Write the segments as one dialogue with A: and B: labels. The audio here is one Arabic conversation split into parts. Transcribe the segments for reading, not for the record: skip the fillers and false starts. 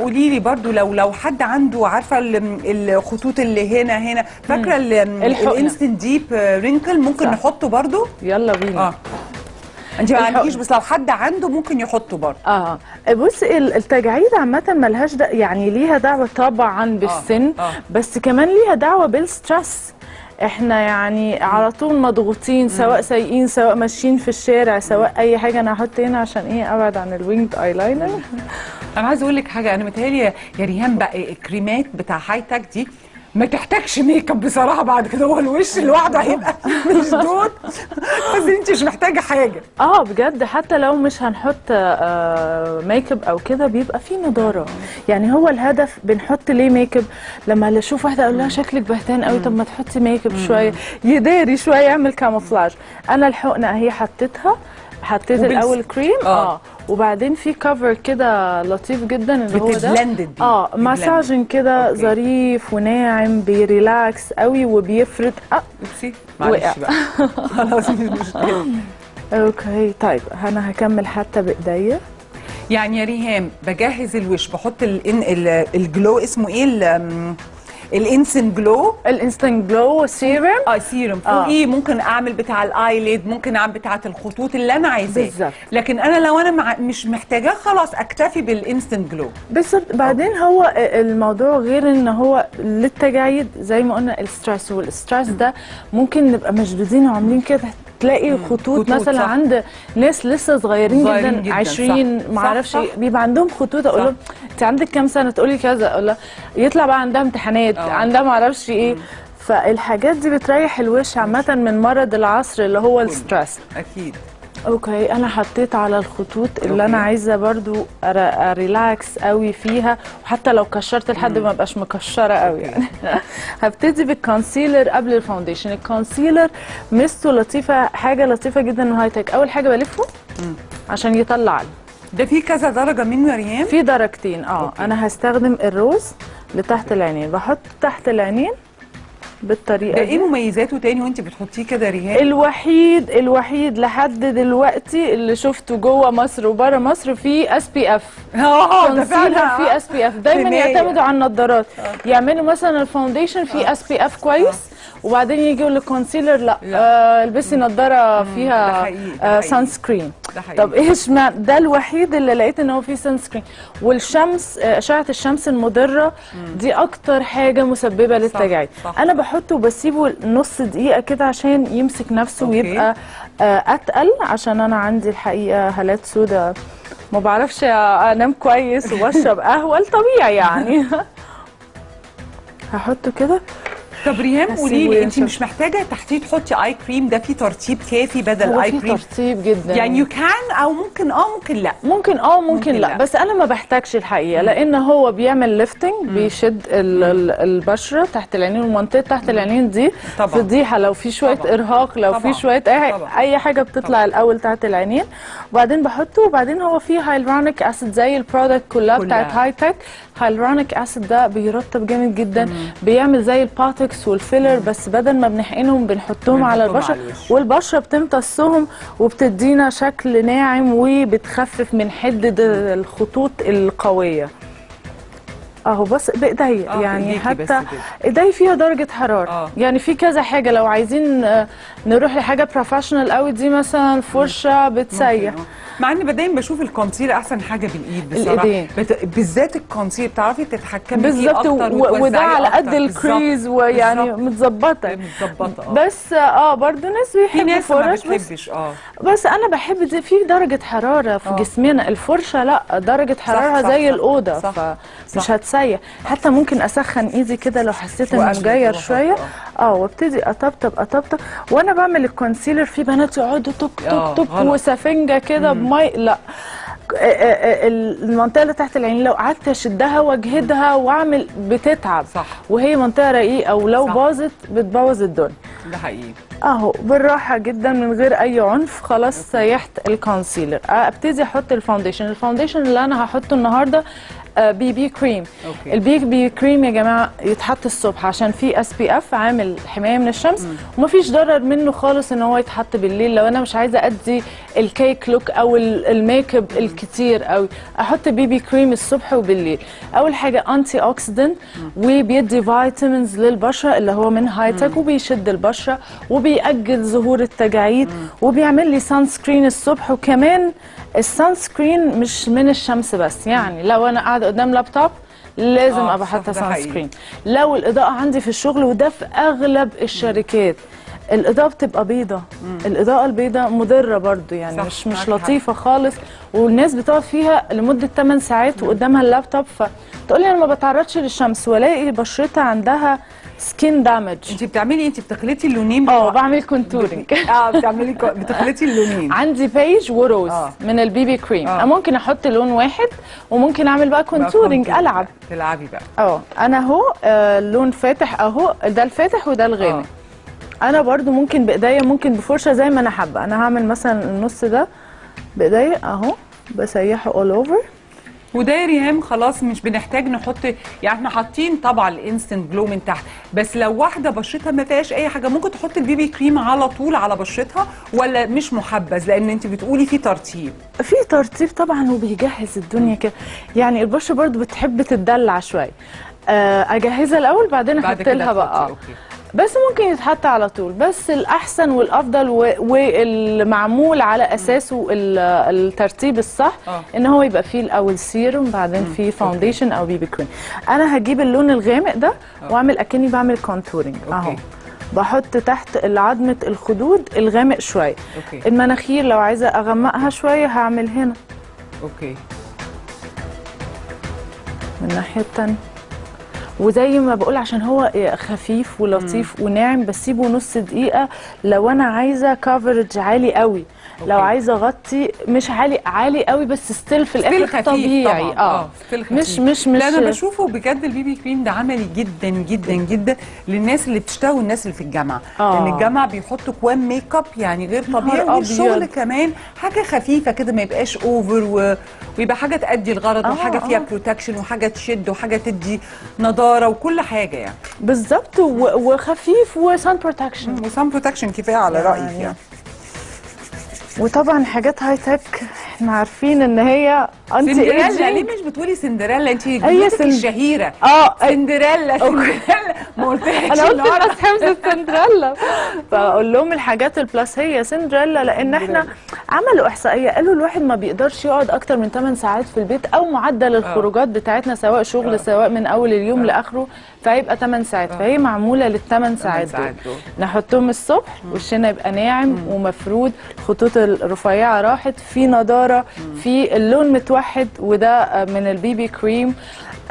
A: قولي لي برضو لو حد عنده عارفه الخطوط اللي هنا فاكره الانستنت ديب رينكل ممكن نحطه برضو.
B: يلا بينا.
A: انت ما عندكيش، بس لو حد عنده ممكن يحطه برضه.
B: بصي التجاعيد عامه ملهاش يعني ليها دعوه طبعا بالسن، بس كمان ليها دعوه بالستريس. احنا يعني على طول مضغوطين، سواء سايقين سواء ماشيين في الشارع سواء اي حاجه. انا هحط هنا عشان ايه؟ ابعد عن الوينج ايلاينر.
A: انا عايزه اقول لك حاجه، انا متهيألي يا ريهام بقى الكريمات بتاع هاي تك دي ما تحتاجش ميك اب بصراحه، بعد كده هو الوش لوحده هيبقى مشدود بس انت مش محتاجه حاجه.
B: بجد حتى لو مش هنحط ميك اب او كده بيبقى فيه نضاره. يعني هو الهدف بنحط ليه ميك اب؟ لما اشوف واحده اقول لها شكلك بهتان قوي، طب ما تحطي ميك اب شويه يداري شويه يعمل كاموفلاج. انا الحقنه اهي حطيت الاول كريم وبعدين في كفر كده لطيف جدا اللي هو ده مساجن كده ظريف وناعم بيريلاكس قوي وبيفرد.
A: معلش بقى خلاص مش مشكله.
B: اوكي طيب انا هكمل حتى بايديا.
A: يعني يا ريهام بجهز الوش، بحط الجلو اسمه ايه؟ الانستنت جلو سيرم. سيرم فوقيه ممكن اعمل بتاع الايليد، ممكن اعمل بتاعه الخطوط اللي انا عايزاه بالظبط. لكن انا لو انا مش محتاجاه خلاص اكتفي بالانستنت جلو
B: بالظبط. بعدين هو الموضوع غير ان هو للتجاعيد زي ما قلنا الستريس، والستريس ده ممكن نبقى مشدودين وعاملين كده تلاقي خطوط مثلا صح. عند ناس لسه صغيرين جدا 20 ما اعرفش بيبقى عندهم خطوط. اقول لهم انت عندك كام سنه؟ تقولي كذا. اقول لها يطلع بقى عندها امتحانات عندها ما اعرفش ايه. فالحاجات دي بتريح الوش عامه من مرض العصر اللي هو الستريس.
A: اكيد.
B: اوكي انا حطيت على الخطوط اللي انا عايزه برضو ريلاكس قوي فيها، وحتى لو كشرت لحد ما بقاش مكشره قوي يعني. هبتدي بالكونسيلر قبل الفاونديشن. الكونسيلر ميزته لطيفه، حاجه لطيفه جدا انه هاي تك. اول حاجه بلفه عشان يطلع لي.
A: ده في كذا درجه منه يا ريهام؟
B: في درجتين. انا هستخدم الروز لتحت العينين، بحط تحت العينين بالطريقه
A: ده. ايه مميزاته تاني وانت بتحطيه كده ريهام؟
B: الوحيد لحد دلوقتي اللي شفته جوه مصر وبره مصر في اس بي اف.
A: ده فعلا
B: في اس بي اف. دايما يعتمدوا على النظارات. يعملوا مثلا الفاونديشن في اس بي اف كويس، وبعدين يجوا للكونسيلر لا البسي نظاره فيها سان سكرين. طب ايش ده الوحيد اللي لقيت ان هو فيه سان سكرين. والشمس، اشعه الشمس المضره دي اكتر حاجه مسببه للتجاعيد. انا بحطه وبسيبه نص دقيقه كده عشان يمسك نفسه ويبقى اتقل، عشان انا عندي الحقيقه هالات سودا ما بعرفش انام كويس وبشرب قهوه الطبيعي يعني. هحطه كده.
A: طب ريهام قولي لي، انت مش محتاجه تحتيه تحطي اي كريم؟ ده في ترطيب كافي بدل اي كريم؟
B: ترطيب جدا
A: يعني يو كان او ممكن ممكن لا.
B: ممكن لا. بس انا ما بحتاجش الحقيقه، لان هو بيعمل ليفتنج، بيشد البشره تحت العينين، والمنطقه تحت العينين دي فضيحه لو في شويه ارهاق، لو في شويه اي حاجه بتطلع الاول تحت العينين. وبعدين بحطه، وبعدين هو فيه هايلورونيك اسيد زي البرودكت كلها بتاعت هاي تك. هايلورونيك اسيد ده بيرطب جامد جدا، بيعمل زي الباتكس والفيلر، بس بدل ما بنحقنهم بنحطهم على البشره، والبشره بتمتصهم وبتدينا شكل ناعم وبتخفف من حده الخطوط القويه. بس بايديا يعني حتى ايدي فيها درجه حراره. يعني في كذا حاجه لو عايزين نروح لحاجه بروفيشنال قوي، دي مثلا فرشه بتسيح.
A: مع اني دايما بشوف الكونسيلر احسن حاجه بالايد بصراحه، بالذات الكونسيلر بتعرفي تتحكمي فيه اكتر
B: وده على قد الكريز ويعني متظبطه. بس برضه ناس بيحبوا فرش، بس انا بحب دي في درجه حراره في جسمنا. الفرشه لا، درجه حرارها زي الاوضه فمش هتسيح. حتى ممكن اسخن ايدي كده لو حسيت انه مجير شويه وابتدي اطبطب. وانا بعمل الكونسيلر في بنات يقعدوا طق وسفنجه كده بمي، لا. المنطقه اللي تحت العين لو قعدت اشدها واجهدها واعمل بتتعب وهي منطقه رقيقه، ولو باظت بتبوظ الدنيا.
A: ده حقيقي.
B: بالراحه جدا من غير اي عنف. خلاص سيحت الكونسيلر، ابتدي احط الفاونديشن. الفاونديشن اللي انا هحطه النهارده بي بي كريم. البي بي كريم يا جماعه يتحط الصبح عشان فيه SPF عامل حمايه من الشمس، ومفيش ضرر منه خالص ان هو يتحط بالليل. لو انا مش عايزه ادي الكيك لوك او الميك اب الكتير قوي، احط بي بي كريم الصبح وبالليل. اول حاجه انتي اوكسيدنت، وبيدي فيتامينز للبشره اللي هو من هايتك، وبيشد البشره وبيأجل ظهور التجاعيد، وبيعمل لي سان سكرين الصبح. وكمان السان سكرين مش من الشمس بس، يعني لو انا قاعده قدام لابتوب لازم ابقى حاطه سان سكرين. لو الاضاءه عندي في الشغل، وده في اغلب الشركات الاضاءه بتبقى بيضه، الاضاءه البيضاء مضره برضو، يعني مش لطيفه خالص، والناس بتقعد فيها لمده 8 ساعات وقدامها اللابتوب، فتقول لي انا ما بتعرضش للشمس، والاقي بشرتها عندها سكين دامج.
A: انت بتعملي انت بتخلطي اللونين؟
B: بعمل كونتورنج.
A: بتخلطي اللونين.
B: عندي بيج وروز من البي بي كريم. ممكن احط لون واحد، وممكن اعمل بقى كونتورنج، العب
A: تلعبي بقى.
B: انا اهو لون فاتح اهو، ده الفاتح وده الغامق. انا برضو ممكن بايديا، ممكن بفرشه زي ما انا حابه. انا هعمل مثلا النص ده بايديا اهو، بسيحه اول اوفر.
A: وده يا ريهام خلاص مش بنحتاج نحط، يعني احنا حاطين طبعا الانستنت جلو من تحت، بس لو واحده بشرتها ما فيهاش اي حاجه ممكن تحط البي بي كريم على طول على بشرتها، ولا مش محبذ؟ لان انت بتقولي في ترطيب.
B: في ترطيب طبعا، وبيجهز الدنيا كده. يعني البشره برضو بتحب تتدلع شويه. اجهزها الاول بعدين احط لها بقى. بس ممكن يتحط على طول، بس الاحسن والافضل والمعمول على اساسه الترتيب الصح ان هو يبقى فيه الاول سيروم، بعدين فيه فاونديشن او بي بي كريم. انا هجيب اللون الغامق ده واعمل اكني بعمل كونتورنج اهو، بحط تحت عظمه الخدود الغامق شويه. المناخير لو عايزه اغمقها شويه هعمل هنا. من الناحيه الثانيه، وزي ما بقول عشان هو خفيف ولطيف وناعم، بسيبه نص دقيقه. لو انا عايزه كفرج عالي قوي، لو عايزه اغطي مش عالي قوي، بس ستيل في الاخر طبيعي. مش
A: لا انا بشوفه بجد البي بي كريم ده عملي جدا جدا جدا للناس اللي بتشتغل والناس اللي في الجامعه. لان الجامعه بيحطوا كوام ميك اب يعني غير طبيعي، والشغل كمان حاجه خفيفه كده، ما يبقاش اوفر، ويبقى حاجه تأدي الغرض، وحاجه فيها بروتكشن، وحاجه تشد، وحاجه تدي نضاره، وكل حاجه يعني.
B: بالظبط، وخفيف، وسان بروتكشن.
A: كفايه على رايك يعني.
B: وطبعا حاجات هاي تك، احنا عارفين ان هي انتي
A: سندريلا. ليه مش بتقولي سندريلا؟ انت جملتك الشهيره سندريلا. ما قلتلكش.
B: انا قلت الناس حفظت سندريلا، فاقول لهم الحاجات البلس هي سندريلا. لان احنا عملوا احصائيه، قالوا الواحد ما بيقدرش يقعد اكتر من 8 ساعات في البيت، او معدل الخروجات بتاعتنا سواء شغل سواء من اول اليوم لاخره، فهيبقى 8 ساعات. فهي معموله لل8 ساعات دول. نحطهم الصبح، وشنا يبقى ناعم ومفرود، الخطوط الرفيعه راحت، في نضاره، في اللون متوحد، وده من البي بي كريم.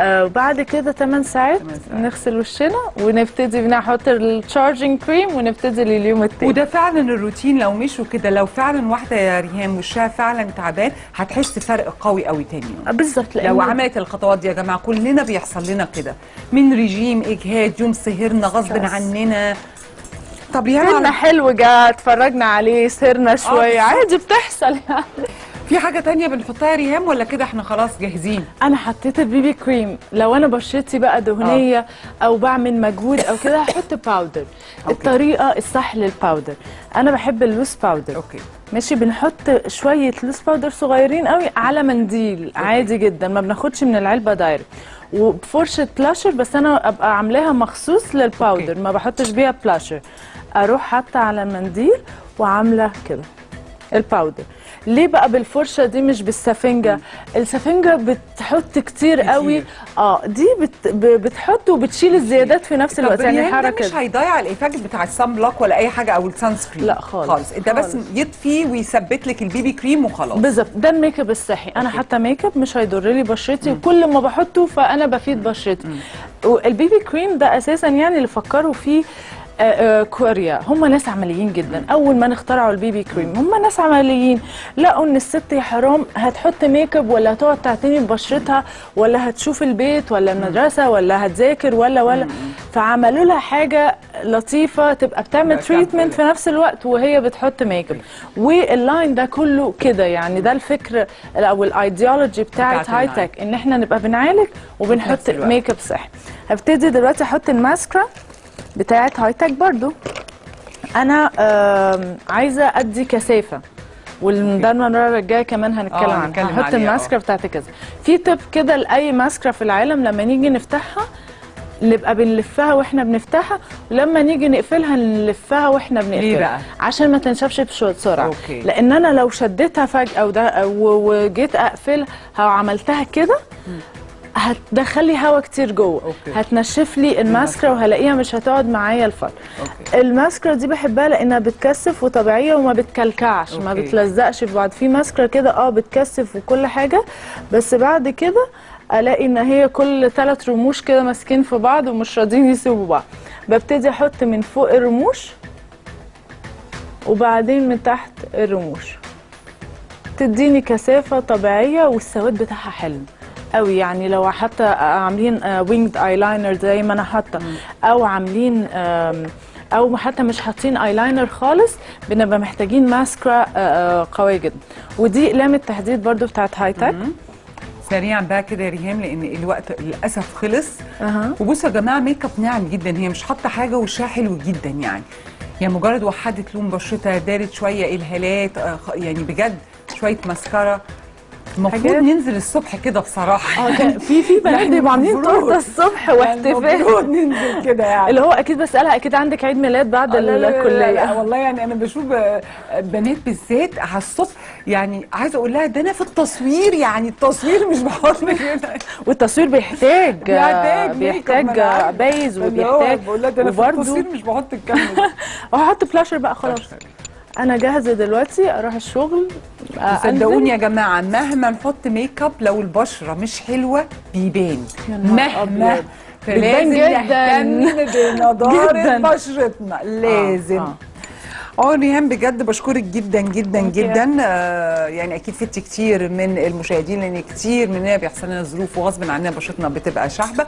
B: وبعد كده 8 ساعات نغسل وشنا، ونبتدي نحط التشارجنج كريم، ونبتدي لليوم التاني.
A: وده فعلا الروتين لو مشوا كده. لو فعلا واحده يا ريهام وشها فعلا تعبان، هتحس فرق قوي قوي تاني يوم.
B: بالظبط.
A: لو عملت الخطوات دي يا جماعه، كلنا بيحصل لنا كده، من ريجيم، اجهاد، يوم سهرنا غصب عننا.
B: طب يعني حلو جه اتفرجنا عليه، سهرنا شويه، عادي بتحصل يعني.
A: في حاجة تانية بنحطها يا ريهام، ولا كده احنا خلاص جاهزين؟
B: أنا حطيت البي بي كريم. لو أنا بشرتي بقى دهنية أو بعمل مجهود أو كده، هحط باودر. الطريقة الصح للباودر، أنا بحب اللوس باودر. ماشي، بنحط شوية لوس باودر صغيرين قوي على منديل عادي جدا، ما بناخدش من العلبة دايركت، وبفرشة بلاشر. بس أنا أبقى عاملاها مخصوص للباودر، ما بحطش بيها بلاشر. أروح حاطة على المنديل وعاملة كده الباودر. ليه بقى بالفرشه دي مش بالسفنجه؟ السفنجه بتحط كتير قوي. دي بتحط وبتشيل الزيادات في نفس الوقت. يعني الحركه
A: مش هيضيع الايفكت بتاع السان بلوك ولا اي حاجه، او السان سكرين؟
B: لا خالص.
A: انت بس يطفي ويثبت لك البي بي كريم وخلاص.
B: بالظبط، ده الميك اب الصحي. انا حتى ميك اب مش هيضر لي بشرتي، وكل ما بحطه فانا بفيد بشرتي. والبي بي كريم ده اساسا يعني اللي فكروا فيه كوريا، هم ناس عمليين جدا. اول ما اخترعوا البي بي كريم هم ناس عمليين، لقوا ان الست يا حرام هتحط ميك اب، ولا هتقعد تعتني ببشرتها، ولا هتشوف البيت ولا المدرسه، ولا هتذاكر ولا فعملوا لها حاجه لطيفه تبقى بتعمل تريتمنت في نفس الوقت وهي بتحط ميك اب. واللاين ده كله كده يعني ده الفكر او الايديولوجي بتاعت هاي تك، ان احنا نبقى بنعالج وبنحط ميك اب صحي. هبتدي دلوقتي احط الماسكرا بتاعت هاي تك برضو. انا عايزه ادي كثافه، وده المره الجايه كمان هنتكلم عنها. هحط الماسكرا بتاعت كذا. في تip كده لاي ماسكرا في العالم، لما نيجي نفتحها نبقى بنلفها واحنا بنفتحها، ولما نيجي نقفلها نلفها واحنا بنقفلها.
A: ليه بقى؟
B: عشان ما تنشفش بسرعه. لان انا لو شديتها فجاه وجيت اقفلها وعملتها كده هتدخل لي هوا كتير جوه، هتنشف لي الماسكرا وهلاقيها مش هتقعد معايا الفتره. الماسكرا دي بحبها لانها بتكثف وطبيعيه وما بتكلكعش، ما بتلزقش في بعض. في ماسكرا كده بتكثف وكل حاجه، بس بعد كده الاقي ان هي كل 3 رموش كده ماسكين في بعض ومش راضيين يسيبوا بعض. ببتدي احط من فوق الرموش وبعدين من تحت الرموش، تديني كثافه طبيعيه والسواد بتاعها حلو قوي. يعني لو حتى عاملين وينجد ايلاينر زي ما انا حاطه، او عاملين او حتى مش حاطين ايلاينر خالص، بنبقى محتاجين ماسكرا قويه جدا. ودي اقلام التحديد برضو بتاعت هاي تك.
A: سريعا بقى كده يا ريهام لان الوقت للاسف خلص. وبصوا يا جماعه ميك اب ناعم جدا، هي مش حاطه حاجه وشها حلو جدا يعني مجرد وحدت لون بشرتها، دارت شويه الهالات، يعني بجد شويه ماسكارا. المفروض ننزل الصبح كده بصراحه.
B: في بنات بيبقوا عاملين تورته الصبح واحتفال.
A: المفروض ننزل كده يعني.
B: اللي هو اكيد بسالها اكيد عندك عيد ميلاد بعد الكليه؟
A: لا والله يعني انا بشوف بنات بالذات على الصبح، يعني عايزه اقول لها ده انا في التصوير، يعني التصوير مش بحط كده.
B: والتصوير بيحتاج بايز وبيحتاج.
A: بقول لها ده انا في التصوير مش بحط الكاميرا.
B: وهحط بلاشر بقى خلاص. انا جاهزه دلوقتي اروح الشغل.
A: صدقوني يا جماعه مهما نحط ميك اب لو البشره مش حلوه بيبان، مهما
B: بيبان جدا
A: بنضاره بشرتنا لازم. ريهام بجد بشكرك جدا جدا جدا. يعني اكيد فدتي كتير من المشاهدين، لان كتير مننا بيحصل لنا ظروف وغصب عننا بشرتنا بتبقى شحبه.